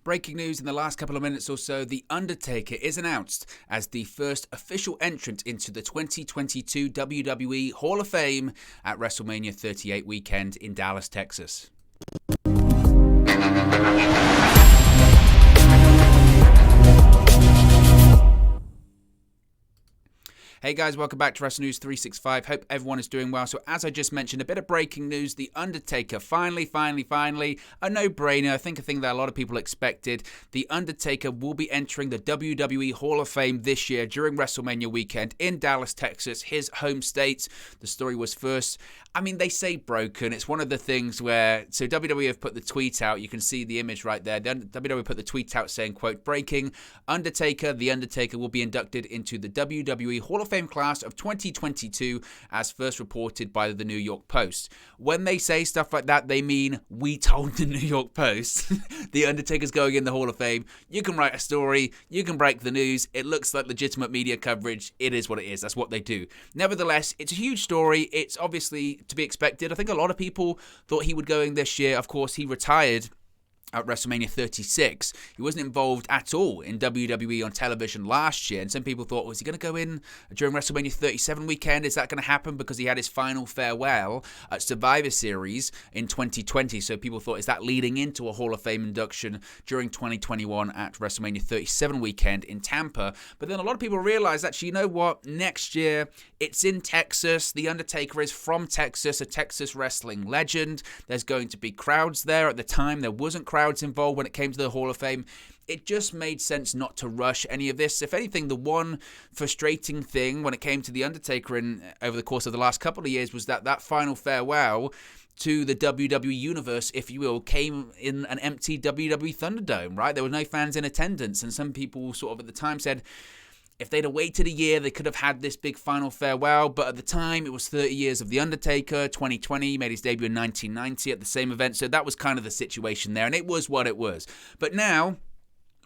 Breaking news in the last couple of minutes or so, The Undertaker is announced as the first official entrant into the 2022 WWE Hall of Fame at WrestleMania 38 weekend in Dallas, Texas. Hey guys, welcome back to Wrestling News 365. Hope everyone is doing well. So as I just mentioned, a bit of breaking news. The Undertaker, finally, a no-brainer. I think a thing that a lot of people expected. The Undertaker will be entering the WWE Hall of Fame this year during WrestleMania weekend in Dallas, Texas, his home state. The story was first, they say broken. It's one of the things where, so WWE have put the tweet out. You can see the image right there. WWE put the tweet out saying, quote, breaking, Undertaker, The Undertaker will be inducted into the WWE Hall of Fame class of 2022 as first reported by the New York Post. When they say stuff like that, they mean we told the New York Post The Undertaker's going in the Hall of Fame. You can write a story, you can break the news, it looks like legitimate media coverage, it is what it is, that's what they do. Nevertheless, it's a huge story, it's obviously to be expected. I think a lot of people thought he would go in this year. Of course, he retired at WrestleMania 36. He wasn't involved at all in WWE on television last year, and some people thought, was he going to go in during WrestleMania 37 weekend? Is that going to happen? Because he had his final farewell at Survivor Series in 2020, so people thought, is that leading into a Hall of Fame induction during 2021 at WrestleMania 37 weekend in Tampa? But then a lot of people realized, actually, you know what? Next year, it's in Texas. The Undertaker is from Texas, a Texas wrestling legend. There's going to be crowds there. At the time, there wasn't crowds involved when it came to the Hall of Fame. It just made sense not to rush any of this. If anything, the one frustrating thing when it came to The Undertaker over the course of the last couple of years was that final farewell to the WWE universe, if you will, came in an empty WWE Thunderdome, right? There were no fans in attendance, and some people sort of at the time said, if they'd have waited a year, they could have had this big final farewell. But at the time, it was 30 years of The Undertaker. 2020, he made his debut in 1990 at the same event. So that was kind of the situation there. And it was what it was. But now,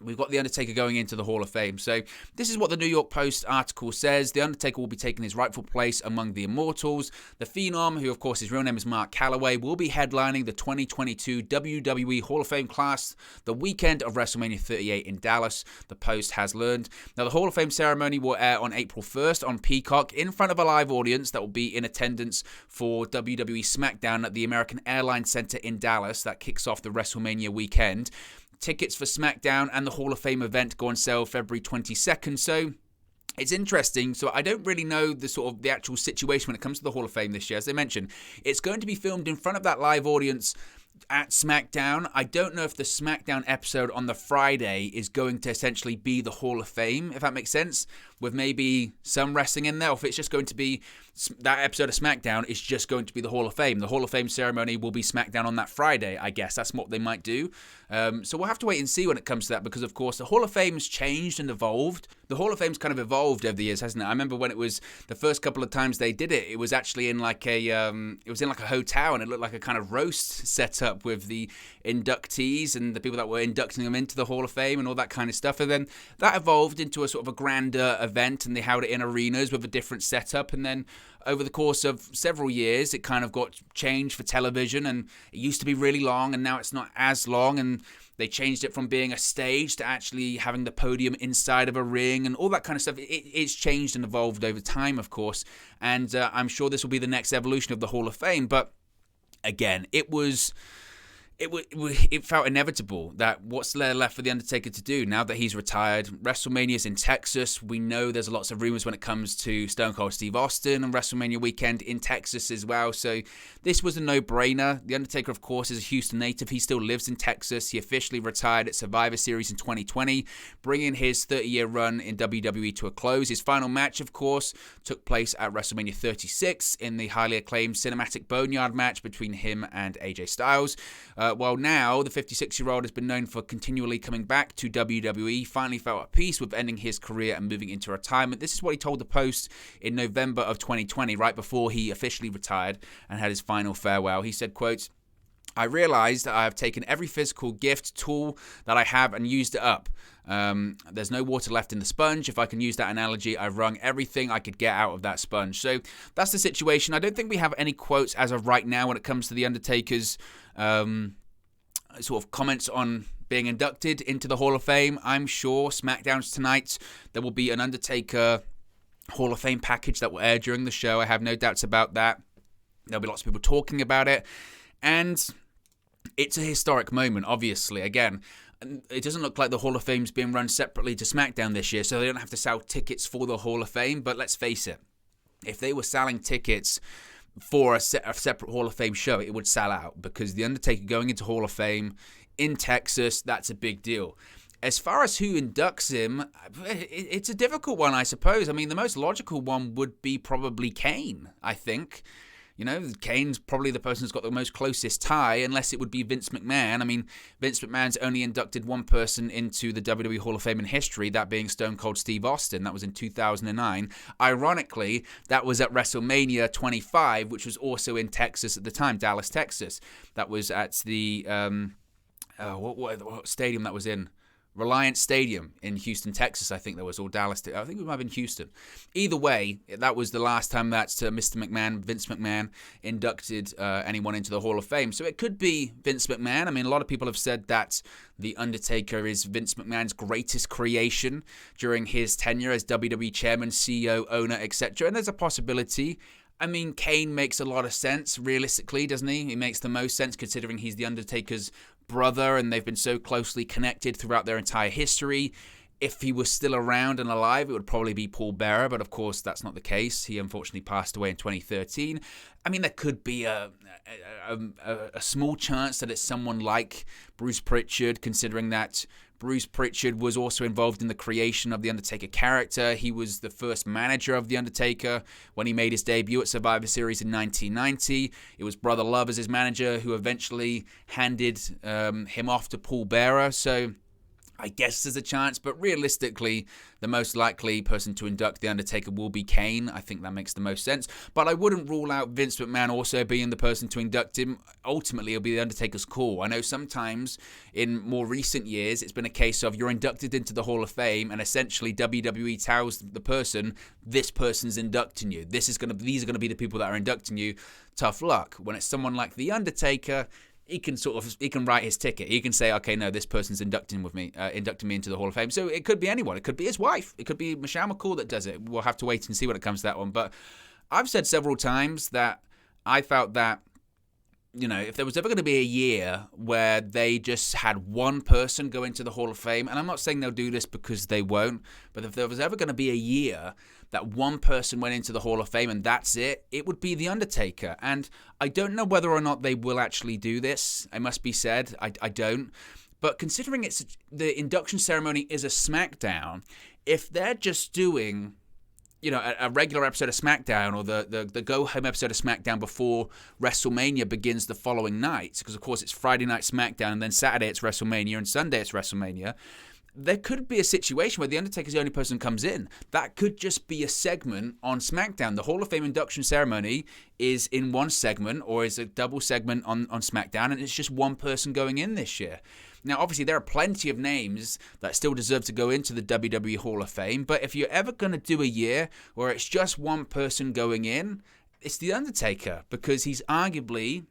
we've got The Undertaker going into the Hall of Fame. So this is what the New York Post article says. The Undertaker will be taking his rightful place among the Immortals. The Phenom, who of course his real name is Mark Calloway, will be headlining the 2022 WWE Hall of Fame class the weekend of WrestleMania 38 in Dallas, the Post has learned. Now the Hall of Fame ceremony will air on April 1st on Peacock in front of a live audience that will be in attendance for WWE SmackDown at the American Airlines Center in Dallas. That kicks off the WrestleMania weekend. Tickets for SmackDown and the Hall of Fame event go on sale February 22nd. So it's interesting. So I don't really know the actual situation when it comes to the Hall of Fame this year. As I mentioned, it's going to be filmed in front of that live audience at SmackDown. I don't know if the SmackDown episode on the Friday is going to essentially be the Hall of Fame, if that makes sense, with maybe some wrestling in there, or if it's just going to be that episode of SmackDown is just going to be the Hall of Fame. The Hall of Fame ceremony will be SmackDown on that Friday, I guess. That's what they might do. So we'll have to wait and see when it comes to that, because, of course, the Hall of Fame's changed and evolved. The Hall of Fame's kind of evolved over the years, hasn't it? I remember when it was the first couple of times they did it, it was actually in like a hotel, and it looked like a kind of roast setup with the inductees and the people that were inducting them into the Hall of Fame and all that kind of stuff. And then that evolved into a sort of a grander event, and they held it in arenas with a different setup. And then over the course of several years, it kind of got changed for television, and it used to be really long, and now it's not as long, and they changed it from being a stage to actually having the podium inside of a ring and all that kind of stuff. It's changed and evolved over time, of course, and I'm sure this will be the next evolution of the Hall of Fame. But again, it felt inevitable that what's left for The Undertaker to do now that he's retired. WrestleMania's in Texas. We know there's lots of rumors when it comes to Stone Cold Steve Austin and WrestleMania weekend in Texas as well. So this was a no-brainer. The Undertaker, of course, is a Houston native. He still lives in Texas. He officially retired at Survivor Series in 2020, bringing his 30-year run in WWE to a close. His final match, of course, took place at WrestleMania 36 in the highly acclaimed cinematic Boneyard match between him and AJ Styles. While now, the 56-year-old has been known for continually coming back to WWE, finally felt at peace with ending his career and moving into retirement. This is what he told the Post in November of 2020, right before he officially retired and had his final farewell. He said, quote, I realized that I have taken every physical gift, tool that I have and used it up. There's no water left in the sponge. If I can use that analogy, I've wrung everything I could get out of that sponge. So that's the situation. I don't think we have any quotes as of right now when it comes to The Undertaker's sort of comments on being inducted into the Hall of Fame. I'm sure SmackDown's tonight. There will be an Undertaker Hall of Fame package that will air during the show. I have no doubts about that. There'll be lots of people talking about it. And it's a historic moment, obviously. Again, it doesn't look like the Hall of Fame's being run separately to SmackDown this year, so they don't have to sell tickets for the Hall of Fame. But let's face it, if they were selling tickets for a separate Hall of Fame show, it would sell out, because The Undertaker going into Hall of Fame in Texas, that's a big deal. As far as who inducts him, it's a difficult one, I suppose. I mean, the most logical one would be probably Kane, I think. You know, Kane's probably the person who's got the most closest tie, unless it would be Vince McMahon. I mean, Vince McMahon's only inducted one person into the WWE Hall of Fame in history, that being Stone Cold Steve Austin. That was in 2009. Ironically, that was at WrestleMania 25, which was also in Texas at the time, Dallas, Texas. That was at the, what stadium that was in? Reliance Stadium in Houston, Texas, I think that was, or Dallas. I think it might have been Houston. Either way, that was the last time that Mr. McMahon, Vince McMahon, inducted anyone into the Hall of Fame. So it could be Vince McMahon. I mean, a lot of people have said that The Undertaker is Vince McMahon's greatest creation during his tenure as WWE Chairman, CEO, owner, etc. And there's a possibility. I mean, Kane makes a lot of sense, realistically, doesn't he? He makes the most sense considering he's The Undertaker's brother and they've been so closely connected throughout their entire history. If he was still around and alive, it would probably be Paul Bearer, but of course that's not the case. He unfortunately passed away in 2013. I mean, there could be a small chance that it's someone like Bruce Pritchard, considering that Bruce Pritchard was also involved in the creation of the Undertaker character. He was the first manager of the Undertaker when he made his debut at Survivor Series in 1990. It was Brother Love as his manager who eventually handed him off to Paul Bearer. So I guess there's a chance, but realistically, the most likely person to induct The Undertaker will be Kane. I think that makes the most sense. But I wouldn't rule out Vince McMahon also being the person to induct him. Ultimately, it'll be The Undertaker's call. I know sometimes in more recent years, it's been a case of you're inducted into the Hall of Fame, and essentially WWE tells the person, this person's inducting you. These are going to be the people that are inducting you. Tough luck. When it's someone like The Undertaker, he can write his ticket. He can say, okay, no, this person's inducting me into the Hall of Fame. So it could be anyone. It could be his wife. It could be Michelle McCool that does it. We'll have to wait and see when it comes to that one. But I've said several times that I felt that, you know, if there was ever going to be a year where they just had one person go into the Hall of Fame, and I'm not saying they'll do this because they won't, but if there was ever going to be a year that one person went into the Hall of Fame and that's it, it would be The Undertaker. And I don't know whether or not they will actually do this. It must be said, I don't. But considering the induction ceremony is a SmackDown, if they're just doing, you know, a regular episode of SmackDown or the go-home episode of SmackDown before WrestleMania begins the following night, because of course it's Friday night SmackDown and then Saturday it's WrestleMania and Sunday it's WrestleMania, there could be a situation where The Undertaker's the only person who comes in. That could just be a segment on SmackDown. The Hall of Fame induction ceremony is in one segment or is a double segment on SmackDown, and it's just one person going in this year. Now, obviously, there are plenty of names that still deserve to go into the WWE Hall of Fame, but if you're ever going to do a year where it's just one person going in, it's The Undertaker, because he's arguably,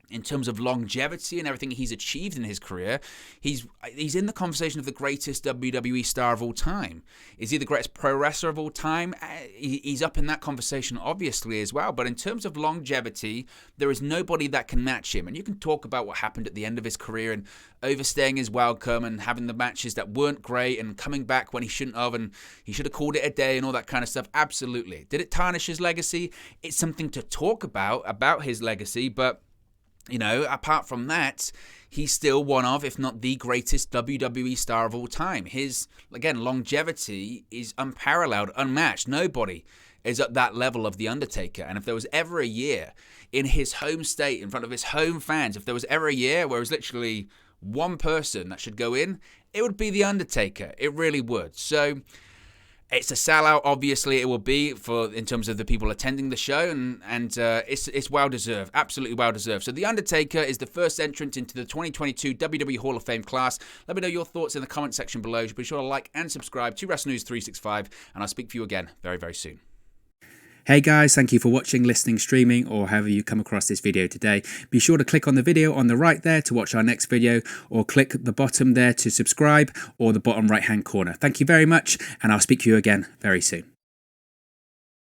in terms of longevity and everything he's achieved in his career, he's in the conversation of the greatest WWE star of all time. Is he the greatest pro wrestler of all time? He's up in that conversation, obviously, as well. But in terms of longevity, there is nobody that can match him. And you can talk about what happened at the end of his career and overstaying his welcome and having the matches that weren't great and coming back when he shouldn't have and he should have called it a day and all that kind of stuff. Absolutely. Did it tarnish his legacy? It's something to talk about his legacy, but you know, apart from that, he's still one of, if not the greatest WWE star of all time. His, again, longevity is unparalleled, unmatched. Nobody is at that level of The Undertaker. And if there was ever a year in his home state, in front of his home fans, if there was ever a year where it was literally one person that should go in, it would be The Undertaker. It really would. So it's a sellout, obviously it will be in terms of the people attending the show, and it's well deserved, absolutely well deserved. So The Undertaker is the first entrant into the 2022 WWE Hall of Fame class. Let me know your thoughts in the comment section below. Be sure to like and subscribe to WrestleNews 365, and I'll speak to you again very, very soon. Hey guys, thank you for watching, listening, streaming, or however you come across this video today. Be sure to click on the video on the right there to watch our next video, or click the bottom there to subscribe, or the bottom right hand corner. Thank you very much, and I'll speak to you again very soon.